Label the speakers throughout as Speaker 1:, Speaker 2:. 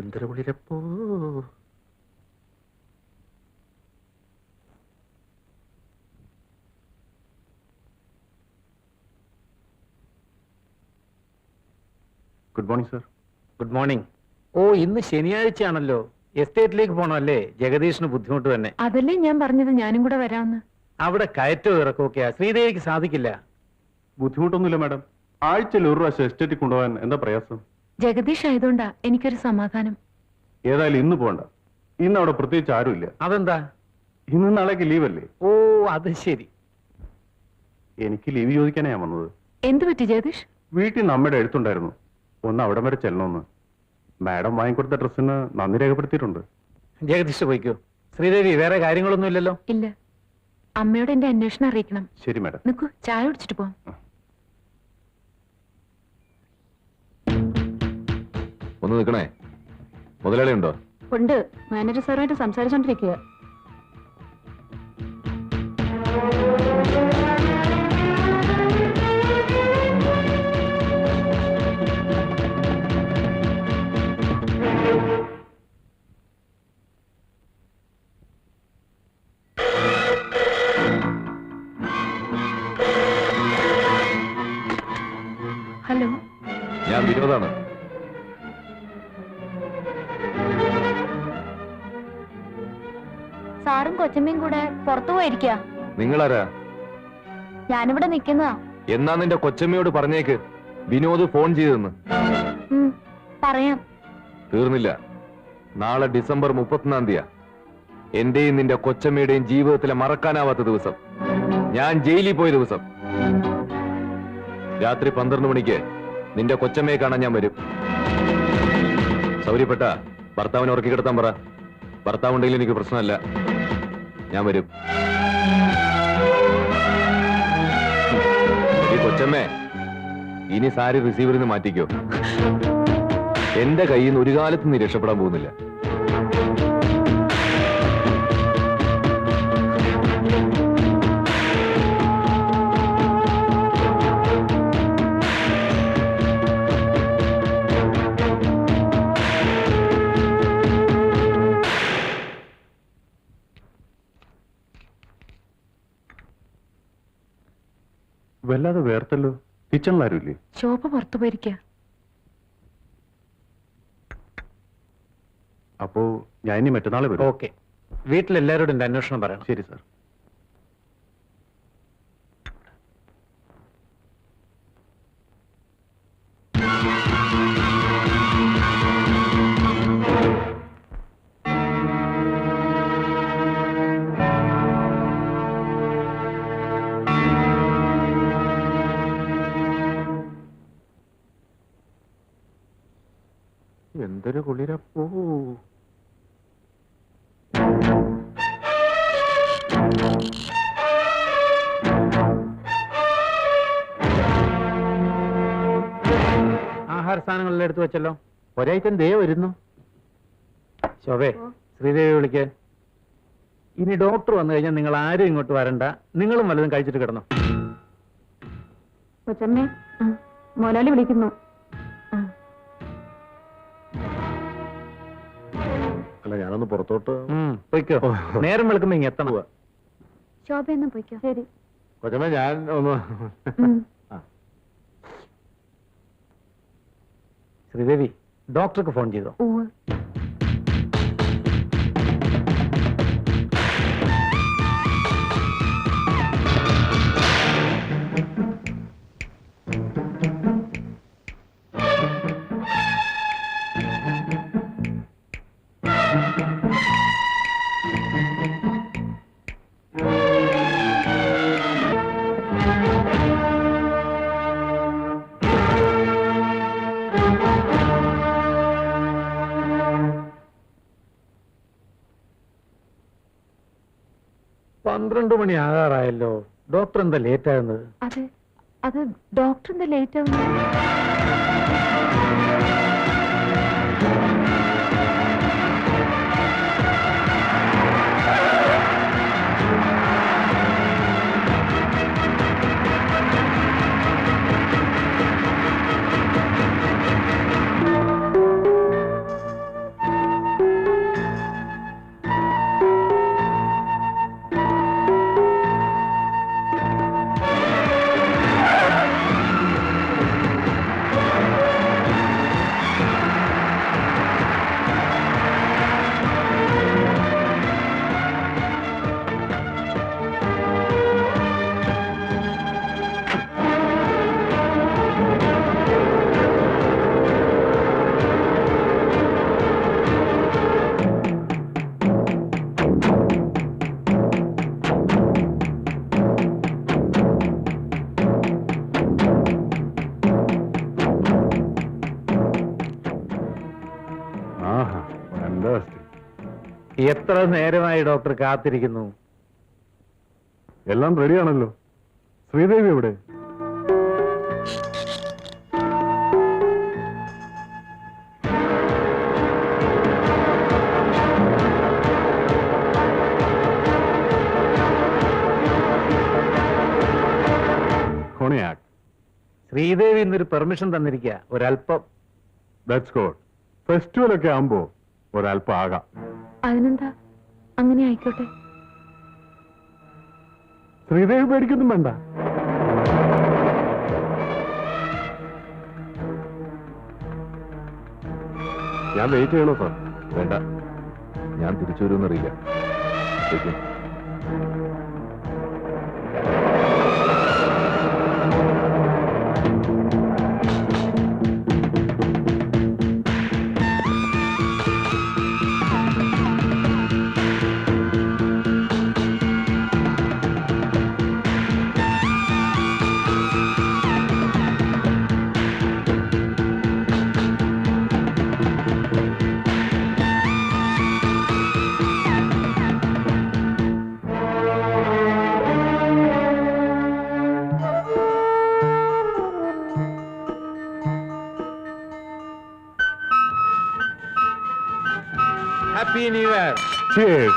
Speaker 1: എന്തൊരു കുളിരപ്പോ.
Speaker 2: Good morning sir.
Speaker 1: Good morning. ഓ, ഇന്ന് ശനിയാഴ്ചയാണല്ലോ. എസ്റ്റേറ്റിലേക്ക് പോകണമല്ലേ? ജഗദീഷിന് ബുദ്ധിമുട്ട് തന്നെ.
Speaker 3: അതല്ലേ ഞാൻ പറഞ്ഞത്, ഞാനും കൂടെ വരാമെന്ന്.
Speaker 1: അവിടെ കയറ്റവും ഇറക്കമൊക്കെയാ, ശ്രീദേവിക്ക് സാധിക്കില്ല.
Speaker 2: ബുദ്ധിമുട്ടൊന്നുമില്ല മാഡം. ആഴ്ചയിൽ ഒരു പ്രാവശ്യം എസ്റ്റേറ്റിൽ കൊണ്ടുപോകാൻ എന്താ പ്രയാസം?
Speaker 3: ജഗദീഷ് ആയതുകൊണ്ടാ എനിക്കൊരു സമാധാനം.
Speaker 2: ഏതായാലും ഇന്ന് പോകണ്ട. ഇന്ന് അവിടെ പ്രത്യേകിച്ച് ആരുമില്ല.
Speaker 1: അതെന്താ?
Speaker 2: ഇന്ന് നാളേക്ക് ലീവല്ലേ?
Speaker 1: ഓ, അത് ശരി.
Speaker 2: എനിക്ക് ലീവ് ചോദിക്കാനാ ഞാൻ വന്നത്.
Speaker 3: എന്തു പറ്റി ജഗദീഷ്?
Speaker 2: വീട്ടിൽ നിന്ന് അമ്മയുടെ എഴുത്തുണ്ടായിരുന്നു, ഒന്ന് അവിടം വരെ ചെല്ലണമെന്ന്. മാഡം വാങ്ങിക്കൊടുത്ത ഡ്രസ്സിന് നന്ദി രേഖപ്പെടുത്തിയിട്ടുണ്ട്.
Speaker 1: ജഗദീഷ് പോയിക്കോ. ശ്രീദേവി, വേറെ കാര്യങ്ങളൊന്നും ഇല്ലല്ലോ?
Speaker 3: ഇല്ല. അമ്മയോട് എന്റെ അന്വേഷണം അറിയിക്കണം.
Speaker 2: ശരി മാഡം.
Speaker 3: നിക്കൂ, ചായ കുടിച്ചിട്ട് പോവാം.
Speaker 4: ഒന്ന് നിൽക്കണേ. മുതലാളി ഉണ്ടോ?
Speaker 3: ഉണ്ട്, മാനേജർ സാറുമായിട്ട് സംസാരിച്ചോണ്ടിരിക്കുക. ഹലോ,
Speaker 4: ഞാൻ വിനോദാണ്.
Speaker 5: സാറും കൊച്ചമ്മയും കൂടെ പുറത്തു പോയിരിക്കുക.
Speaker 4: നിങ്ങളാരാ?
Speaker 5: ഞാനിവിടെ നിക്കുന്നതാ.
Speaker 4: എന്നാ നിന്റെ കൊച്ചമ്മയോട് പറഞ്ഞേക്ക് വിനോദ് ഫോൺ ചെയ്തെന്ന്.
Speaker 5: പറയാം.
Speaker 4: തീർന്നില്ല. നാളെ ഡിസംബർ 31 എന്റെയും നിന്റെ കൊച്ചമ്മയുടെയും ജീവിതത്തിലെ മറക്കാനാവാത്ത ദിവസം, ഞാൻ ജയിലിൽ പോയ ദിവസം. രാത്രി 12 മണിക്ക് നിന്റെ കൊച്ചമ്മയെ കാണാൻ ഞാൻ വരും. സൗകര്യപ്പെട്ട ഭർത്താവിനെ ഉറക്കി കിടത്താൻ പറ. ഭർത്താവുണ്ടെങ്കിൽ എനിക്ക് പ്രശ്നമല്ല, ഞാൻ വരും. ഈ കൊച്ചമ്മേ, ഇനി സാരി റിസീവറിൽ നിന്ന് മാറ്റിക്കോ. എന്റെ കയ്യിൽ നിന്ന് ഒരു കാലത്ത് നീ രക്ഷപ്പെടാൻ പോകുന്നില്ല.
Speaker 2: വല്ലാതെ വേർത്തല്ലോ. കിച്ചണിലാരുമില്ലേ?
Speaker 3: ശോഭ പുറത്തു പോയിരിക്കുക.
Speaker 2: അപ്പോ ഞാൻ ഇനി മറ്റന്നാളെ വരും.
Speaker 1: ഓക്കെ. വീട്ടിലെല്ലാവരോടും എന്റെ അന്വേഷണം പറയണം.
Speaker 2: ശരി സാർ.
Speaker 1: എന്തൊരു കുളിരപ്പോ. ആഹാര സാധനങ്ങളെല്ലാം എടുത്തു വെച്ചല്ലോ. ഒരൈറ്റം ദേ വരുന്നു. ശോഭേ, ശ്രീദേവി വിളിക്കാൻ. ഇനി ഡോക്ടർ വന്നു കഴിഞ്ഞാൽ നിങ്ങൾ ആരും ഇങ്ങോട്ട് വരണ്ട. നിങ്ങളും വല്ലതും കഴിച്ചിട്ട് കിടന്നു.
Speaker 3: കൊച്ചമ്മേ, മോലാലി വിളിക്കുന്നു.
Speaker 2: അല്ല, ഞാനൊന്ന് പുറത്തോട്ട്.
Speaker 1: പോയിക്കോ. നേരം വെളുക്കുമ്പോ ഇങ്ങ് എത്തണം.
Speaker 5: ശോഭയൊന്നും പോയിക്കോ.
Speaker 3: ശരി.
Speaker 2: കൊച്ചമ്മ, ഞാൻ ഒന്ന്.
Speaker 1: ശ്രീദേവി, ഡോക്ടർക്ക് ഫോൺ ചെയ്തോ?
Speaker 3: ഉവ്വ്.
Speaker 1: പന്ത്രണ്ട് മണി ആകാറായല്ലോ. ഡോക്ടർ എന്താ ലേറ്റ് ആകുന്നത്?
Speaker 3: അത് ഡോക്ടർ എന്താ ലേറ്റ് ആവുന്നത്?
Speaker 2: ബെസ്റ്റ്.
Speaker 1: എത്ര നേരമായി ഡോക്ടർ കാത്തിരിക്കുന്നു?
Speaker 2: എല്ലാം റെഡിയാണല്ലോ. ശ്രീദേവി എവിടെ? കൊണിയാക്ക്.
Speaker 1: ശ്രീദേവി ഇന്നൊരു പെർമിഷൻ തന്നിരിക്കുക, ഒരല്പം.
Speaker 2: That's good. ഫെസ്റ്റിവൽ ഒക്കെ ആകുമ്പോ ഒരല്പം ആകാം.
Speaker 3: അതിനെന്താ, അങ്ങനെ ആയിക്കോട്ടെ.
Speaker 2: ശ്രീദേവി പേടിക്കൊന്നും വേണ്ട. ഞാൻ വെയിറ്റ് ചെയ്യണോ സാർ?
Speaker 4: വേണ്ട, ഞാൻ തിരിച്ചു വരുമെന്നറിയില്ല. ശരി.
Speaker 1: Happy new year.
Speaker 2: Cheers.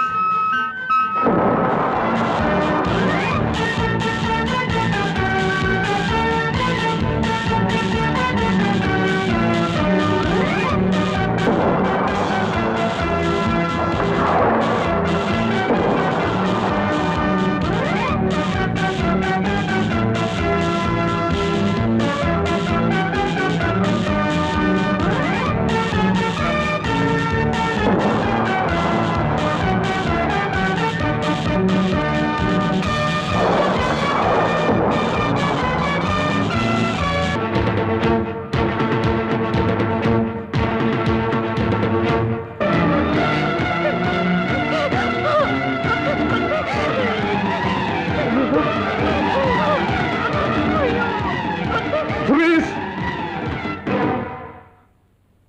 Speaker 2: Please.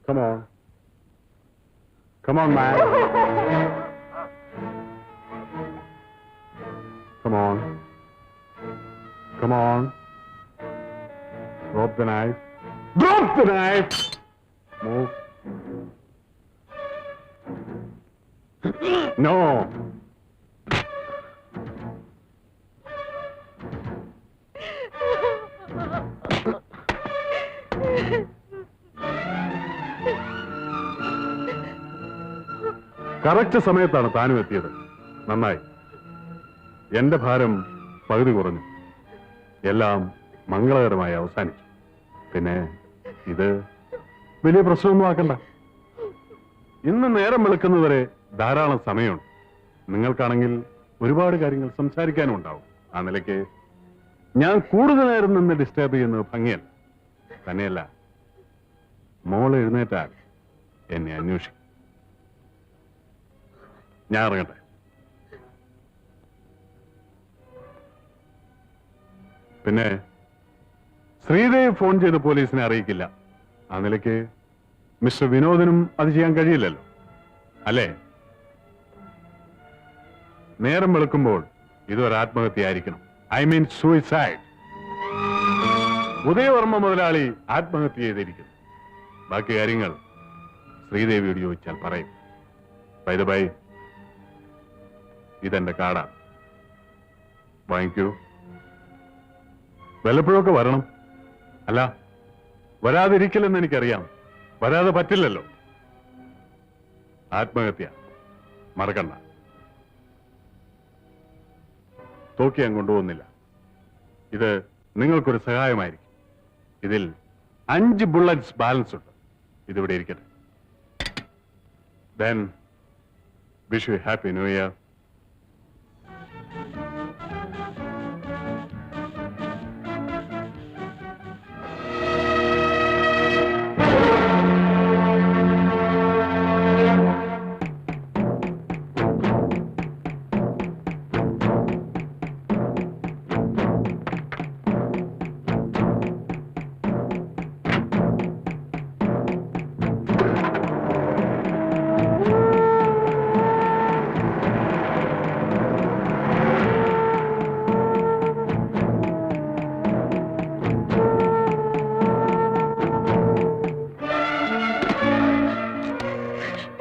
Speaker 2: Come on. Come on, man. Come on. Come on. Drop the knife. Drop the knife! Move. No. Correct സമയത്താണ് താനും എത്തിയത്. നന്നായി. എന്റെ ഭാരം പകുതി കുറഞ്ഞു. എല്ലാം മംഗളകരമായി അവസാനിച്ചു. പിന്നെ ഇത് വലിയ പ്രശ്നമൊന്നും ആക്കണ്ട. ഇന്ന് നേരം വെളുക്കുന്നവരെ ധാരാളം സമയമുണ്ട്. നിങ്ങൾക്കാണെങ്കിൽ ഒരുപാട് കാര്യങ്ങൾ സംസാരിക്കാനും ഉണ്ടാവും. ആ നിലയ്ക്ക് ഞാൻ കൂടുതൽ നേരം നിന്ന് ഡിസ്റ്റർബ് ചെയ്യുന്നത് ഭംഗിയല്ല. തന്നെയല്ല, മോൾ എഴുന്നേറ്റാൽ എന്നെ അന്വേഷിക്കും. ഞാൻ ഇറങ്ങട്ടെ. പിന്നെ ശ്രീദേവ് ഫോൺ ചെയ്ത് പോലീസിനെ അറിയിക്കില്ല. ആ നിലയ്ക്ക് മിസ്റ്റർ വിനോദിനും അത് ചെയ്യാൻ കഴിയില്ലല്ലോ, അല്ലേ? നേരം വെളുക്കുമ്പോൾ ഇതൊരു ആത്മഹത്യയായിരിക്കണം. I mean suicide. ഉദയവർമ്മ മുതലാളി ആത്മഹത്യ ചെയ്തിരിക്കുന്നു. ബാക്കി കാര്യങ്ങൾ ശ്രീദേവിയോട് ചോദിച്ചാൽ പറയും. ബൈ ദ ബൈ, ഇതെന്റെ കാർഡാണ്. വാങ്ങിക്കൂ. വല്ലപ്പോഴൊക്കെ വരണം. അല്ല, വരാതിരിക്കില്ലെന്ന് എനിക്കറിയാം. വരാതെ പറ്റില്ലല്ലോ. ആത്മഹത്യ മറക്കണ്ട. തോക്കി ഞാൻ കൊണ്ടുപോകുന്നില്ല. ഇത് നിങ്ങൾക്കൊരു സഹായമായിരിക്കും. ഇതിൽ 5 ബുള്ളറ്റ്സ് ബാലൻസ് ഉണ്ട്. ഇതിവിടെ ഇരിക്കട്ടെ. Then wish you a happy new year.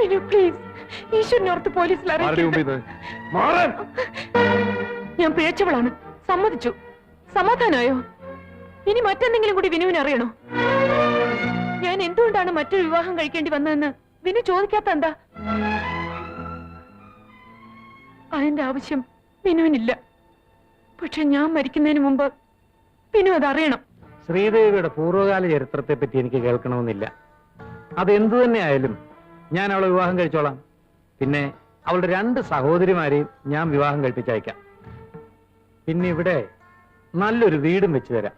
Speaker 3: Vinu please, ഈശ്വരനോർത്ത് പോലീസിൽ
Speaker 4: ആരുടെ
Speaker 3: അറിയിക്കരുത്.
Speaker 4: മുമ്പിൽ നിന്ന്? മാറാൻ!
Speaker 3: ഞാൻ പിഴച്ചവളാണ്, സമ്മതിച്ചു. സമാധാനമായോ? ഇനി മറ്റെന്തെങ്കിലും കൂടി വിനുവിന് അറിയണോ? ഞാൻ എന്തുകൊണ്ടാണ് മറ്റൊരു വിവാഹം കഴിക്കേണ്ടി വന്നതെന്ന് വിനു ചോദിക്കാത്ത എന്താ? അതിന്റെ ആവശ്യം വിനുവിനില്ല. പക്ഷെ ഞാൻ മരിക്കുന്നതിന് മുമ്പ് വിനു അതറിയണം.
Speaker 1: ശ്രീദേവിയുടെ പൂർവ്വകാല ചരിത്രത്തെ പറ്റി എനിക്ക് കേൾക്കണമെന്നില്ല. അതെന്തു തന്നെ ആയാലും ഞാൻ അവളെ വിവാഹം കഴിച്ചോളാം. പിന്നെ അവളുടെ 2 സഹോദരിമാരെയും ഞാൻ വിവാഹം കഴിപ്പിച്ചയക്കാം. പിന്നെ ഇവിടെ നല്ലൊരു വീടും വെച്ച് തരാം.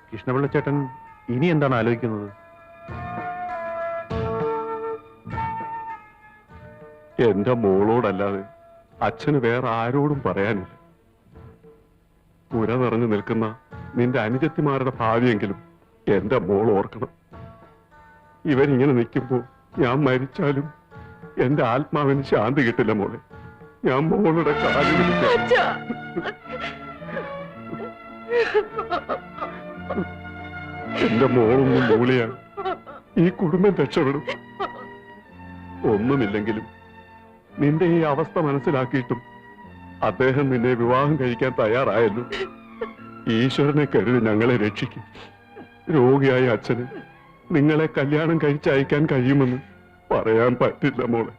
Speaker 2: കൃഷ്ണപിള്ള ചേട്ടൻ ഇനി എന്താണ് ആലോചിക്കുന്നത്? എന്റെ മോളോടല്ലാതെ അച്ഛന് വേറെ ആരോടും പറയാനില്ല. പുര നിറഞ്ഞു നിൽക്കുന്ന നിന്റെ അനുജത്തിമാരുടെ ഭാവിയെങ്കിലും എന്റെ മോൾ ഓർക്കണം. ഇവരിങ്ങനെ നിൽക്കുമ്പോ ഞാൻ മരിച്ചാലും എന്റെ ആത്മാവിന് ശാന്തി കിട്ടില്ല മോളെ. ഞാൻ മോളുടെ കാലിൽ വിളിക്കാം.
Speaker 3: അച്ഛാ,
Speaker 2: എന്റെ മോളൊന്നും മൂളിയാൽ ഈ കുടുംബം രക്ഷപ്പെടും. ഒന്നുമില്ലെങ്കിലും നിന്റെ ഈ അവസ്ഥ മനസ്സിലാക്കിയിട്ടും അദ്ദേഹം നിന്നെ വിവാഹം കഴിക്കാൻ തയ്യാറായല്ലോ. ഈശ്വരനെ കരുതി ഞങ്ങളെ രക്ഷിക്കും. രോഗിയായ അച്ഛന് നിങ്ങളെ കല്യാണം കഴിച്ചയക്കാൻ കഴിയുമെന്ന് പറയാൻ പറ്റില്ല മോളെ.